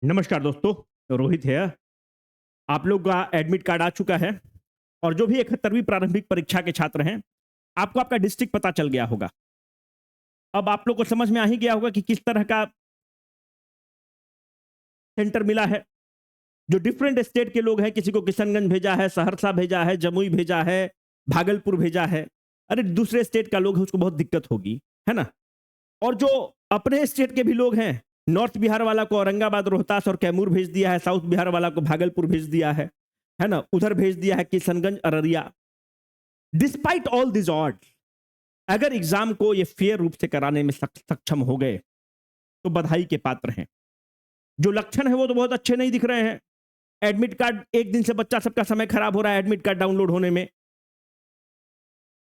नमस्कार दोस्तों, रोहित है। आप लोग का एडमिट कार्ड आ चुका है और जो भी 71वीं प्रारंभिक परीक्षा के छात्र हैं, आपको आपका डिस्ट्रिक्ट पता चल गया होगा। अब आप लोग को समझ में आ ही गया होगा कि किस तरह का सेंटर मिला है। जो डिफरेंट स्टेट के लोग हैं, किसी को किशनगंज भेजा है, सहरसा भेजा है, जमुई भेजा है, भागलपुर भेजा है। अरे दूसरे स्टेट का लोग है, उसको बहुत दिक्कत होगी, है ना? और जो अपने स्टेट के भी लोग हैं, नॉर्थ बिहार वाला को औरंगाबाद, रोहतास और कैमूर भेज दिया है, साउथ बिहार वाला को भागलपुर भेज दिया है ना? उधर भेज दिया है Kishanganj, Araria. Despite all this odds, अगर एग्जाम को ये फेयर रूप से कराने में सक्षम हो गए तो बधाई के पात्र हैं। जो लक्षण है वो तो बहुत अच्छे नहीं दिख रहे हैं। एडमिट कार्ड, एक दिन से बच्चा सबका समय खराब हो रहा है एडमिट कार्ड डाउनलोड होने में।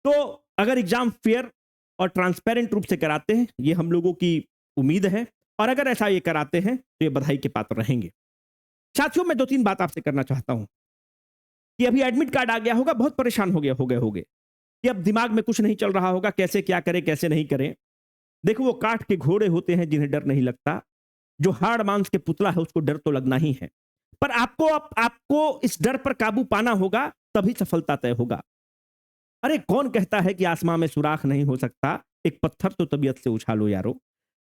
तो अगर एग्जाम फेयर और ट्रांसपेरेंट रूप से कराते हैं, ये हम लोगों की उम्मीद है, और अगर ऐसा ये कराते हैं तो ये बधाई के पात्र रहेंगे। साथियों, मैं दो तीन बात आपसे करना चाहता हूं कि अभी एडमिट कार्ड आ गया होगा, बहुत परेशान हो गए कि अब दिमाग में कुछ नहीं चल रहा होगा, कैसे क्या करें कैसे नहीं करें। देखो, वो काठ के घोड़े होते हैं जिन्हें डर नहीं लगता। जो हाड़ मांस के पुतला है उसको डर तो लगना ही है, पर आपको इस डर पर काबू पाना होगा, तभी सफलता तय होगा। अरे कौन कहता है कि आसमां में सुराख नहीं हो सकता? एक पत्थर तो तबीयत से उछालो यारो।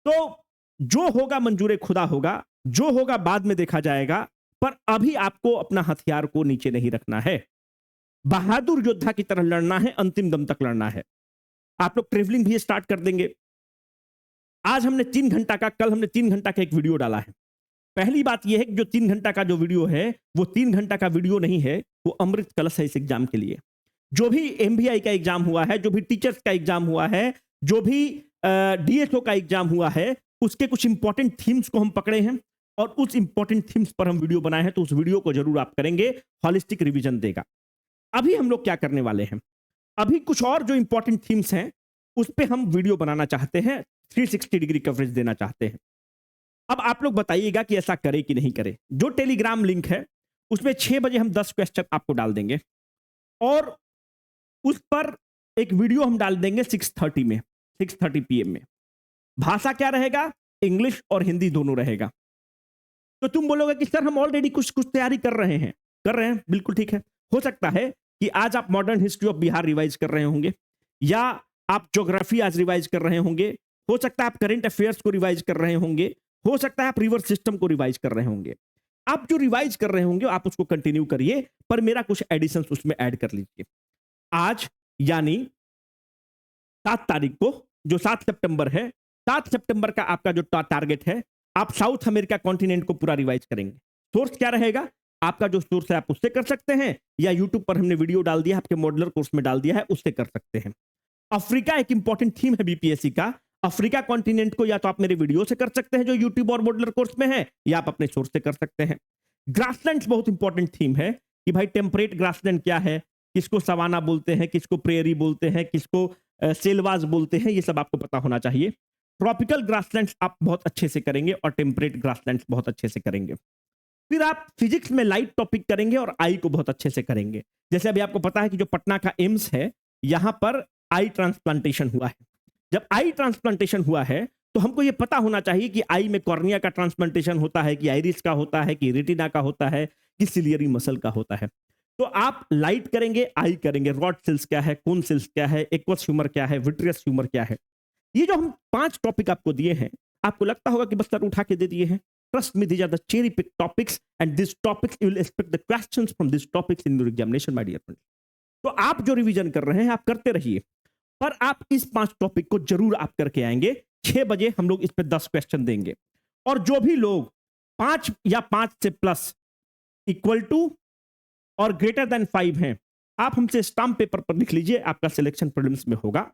तो जो होगा मंजूरे खुदा होगा, जो होगा बाद में देखा जाएगा, पर अभी आपको अपना हथियार को नीचे नहीं रखना है। बहादुर योद्धा की तरह लड़ना है, अंतिम दम तक लड़ना है। आप लोग ट्रेवलिंग भी स्टार्ट कर देंगे। आज हमने 3 घंटा का, कल हमने 3 घंटा का एक वीडियो डाला है। पहली बात यह है कि जो 3 घंटा का जो वीडियो है, वो 3 घंटा का वीडियो नहीं है, वो अमृत कलश है इस एग्जाम के लिए। जो भी एमबीआई का एग्जाम हुआ है, जो भी टीचर्स का एग्जाम हुआ है, जो भी डीएसओ का एग्जाम हुआ है, उसके कुछ इंपॉर्टेंट थीम्स को हम पकड़े हैं और उस इंपॉर्टेंट थीम्स पर हम वीडियो बनाए हैं, तो उस वीडियो को जरूर आप करेंगे, हॉलिस्टिक रिवीजन देगा। अभी हम लोग क्या करने वाले हैं, अभी कुछ और जो इंपॉर्टेंट थीम्स हैं उस पर हम वीडियो बनाना चाहते हैं, 360 डिग्री कवरेज देना चाहते हैं। अब आप लोग बताइएगा कि ऐसा करे कि नहीं करे। जो टेलीग्राम लिंक है उसमें 6 बजे हम 10 क्वेश्चन आपको डाल देंगे और उस पर एक वीडियो हम डाल देंगे 6:30 में, 6:30 पीएम में। भाषा क्या रहेगा? इंग्लिश और हिंदी दोनों रहेगा। तो तुम बोलोगे कि सर हम ऑलरेडी कुछ कुछ तैयारी कर रहे हैं, बिल्कुल ठीक है। हो सकता है कि आज आप modern history of Bihar revise कर रहे होंगे, या आप ज्योग्राफी आज रिवाइज कर रहे होंगे, हो सकता है आप करंट अफेयर्स को रिवाइज कर रहे होंगे, हो सकता है आप रिवर सिस्टम को रिवाइज कर रहे होंगे। आप जो रिवाइज कर रहे होंगे आप उसको कंटिन्यू करिए, पर मेरा कुछ एडिशन उसमें ऐड कर लीजिए। आज यानी 7 तारीख को, जो 7 सितंबर है, 7 सितंबर का आपका जो टारगेट है, आप साउथ अमेरिका कॉन्टिनेंट को पूरा रिवाइज करेंगे। सोर्स क्या रहेगा? आपका जो सोर्स है आप उससे कर सकते हैं, या यूट्यूब पर हमने वीडियो डाल दिया, आपके मॉडलर कोर्स में डाल दिया है, उससे कर सकते हैं। अफ्रीका एक इंपॉर्टेंट थीम है बीपीएससी का। अफ्रीका कॉन्टिनेंट को या तो आप मेरे वीडियो से कर सकते हैं जो यूट्यूब और मॉडलर कोर्स में है, या आप अपने सोर्स से कर सकते हैं। ग्रासलैंड्स बहुत इंपॉर्टेंट थीम है कि भाई टेम्परेट ग्रासलैंड क्या है, किसको सवाना बोलते हैं, किसको प्रेयरी बोलते हैं, किसको सेलवाज बोलते हैं, ये सब आपको पता होना चाहिए। ट्रॉपिकल ग्रासलैंड्स आप बहुत अच्छे से करेंगे और टेम्परेट ग्रासलैंड्स बहुत अच्छे से करेंगे। फिर आप फिजिक्स में लाइट टॉपिक करेंगे और आई को बहुत अच्छे से करेंगे। जैसे अभी आपको पता है कि जो पटना का एम्स है, यहां पर आई ट्रांसप्लांटेशन हुआ है। जब आई ट्रांसप्लांटेशन हुआ है तो हमको यह पता होना चाहिए कि आई में कॉर्निया का ट्रांसप्लांटेशन होता है, कि आइरिस का होता है, कि रेटिना का होता है, कि सिलियरी मसल का होता है। तो आप लाइट करेंगे, आई करेंगे, रॉड सेल्स क्या है, कोन सेल्स क्या है, एक्वस ह्यूमर क्या है, विट्रियस ह्यूमर क्या है। ये जो हम 5 टॉपिक आपको दिए हैं, आपको लगता होगा कि बस सर उठा के दे दिए हैं। Trust me, these are the cherry picked topics, and these topics you will expect the questions from these topics in your examination, my dear friends. तो आप जो रिवीजन कर रहे हैं आप करते रहिए, पर आप इस 5 टॉपिक को जरूर आप करके आएंगे। 6 बजे हम लोग इस पे 10 क्वेश्चन देंगे, और जो भी लोग 5 या 5 से प्लस, इक्वल टू और ग्रेटर देन 5 हैं, आप हमसे स्टाम्प पेपर पर लिख लीजिए, आपका सिलेक्शन प्रीलिम्स में होगा।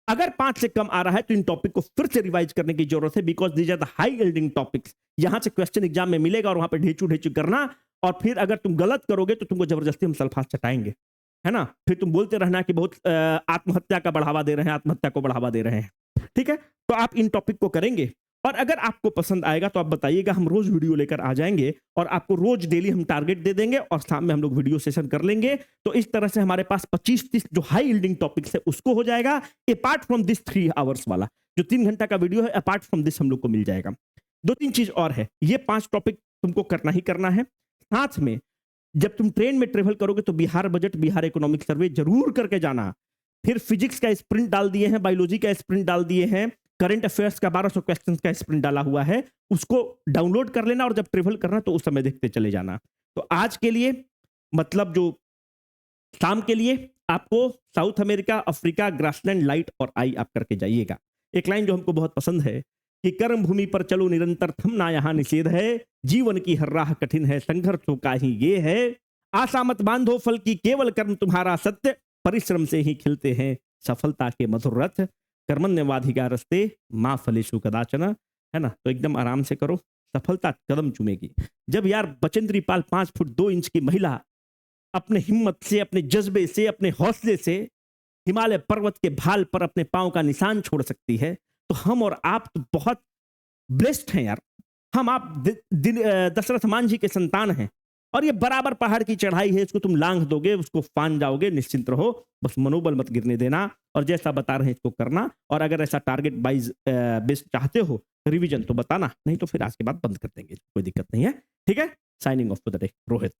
अगर 5 से कम आ रहा है तो इन टॉपिक को फिर से रिवाइज करने की जरूरत है, because these are the high yielding topics. यहां से क्वेश्चन एग्जाम में मिलेगा और वहां पे ढेचू ढेचू करना, और फिर अगर तुम गलत करोगे तो तुमको जबरदस्ती हम सल्फास चटाएंगे, है ना? फिर तुम बोलते रहना कि बहुत आत्महत्या का बढ़ावा दे रहे हैं, आत्महत्या को बढ़ावा दे रहे हैं। ठीक है, तो आप इन टॉपिक को करेंगे, और अगर आपको पसंद आएगा तो आप बताइएगा, हम रोज वीडियो लेकर आ जाएंगे और आपको रोज डेली हम टारगेट दे देंगे, और शाम में हम लोग वीडियो सेशन कर लेंगे। तो इस तरह से हमारे पास 25-30 जो हाई यील्डिंग टॉपिक्स है उसको हो जाएगा, अपार्ट फ्रॉम दिस 3 आवर्स वाला जो 3 घंटा का वीडियो है, अपार्ट फ्रॉम दिस हम लोग को मिल जाएगा। 2-3 चीज और है, ये 5 टॉपिक तुमको करना ही करना है। साथ में जब तुम ट्रेन में ट्रेवल करोगे तो Bihar budget, Bihar economic survey जरूर करके जाना। फिर फिजिक्स का स्प्रिंट डाल दिए हैं, बायोलॉजी का स्प्रिंट डाल दिए हैं, करंट अफेयर्स का 1200 क्वेश्चंस का स्प्रिंट डाला हुआ है, उसको डाउनलोड कर लेना और जब ट्रेवल करना तो उस समय देखते चले जाना। तो आज के लिए मतलब जो शाम के लिए आपको south America, Africa, grassland, light और आई आप करके जाइएगा। एक लाइन जो हमको बहुत पसंद है कि कर्म भूमि पर चलो निरंतर, थमना यहाँ निषेध है, जीवन की हर राह कठिन है, संघर्षों का ही ये है, आशा मत बांधो फल की, केवल कर्म तुम्हारा सत्य, परिश्रम से ही खिलते हैं सफलता के मधुर रथ, कर्मण्यवाधिकारस्ते माँ फलेषु कदाचन, है ना। तो एकदम आराम से करो, सफलता कदम चूमेगी। जब यार बचेंद्री पाल 5 फुट 2 इंच की महिला अपने हिम्मत से, अपने जज्बे से, अपने हौसले से हिमालय पर्वत के भाल पर अपने पांव का निशान छोड़ सकती है, तो हम और आप तो बहुत ब्लेस्ड हैं यार। हम आप दशरथ मान जी के संतान हैं और ये बराबर पहाड़ की चढ़ाई है, इसको तुम लांघ दोगे, उसको फान जाओगे, निश्चिंत रहो, बस मनोबल मत गिरने देना और जैसा बता रहे हैं इसको करना। और अगर ऐसा टारगेट वाइज बेस्ड चाहते हो रिवीजन तो बताना, नहीं तो फिर आज के बाद बंद कर देंगे, कोई दिक्कत नहीं है। ठीक है, signing off for the day, Rohit.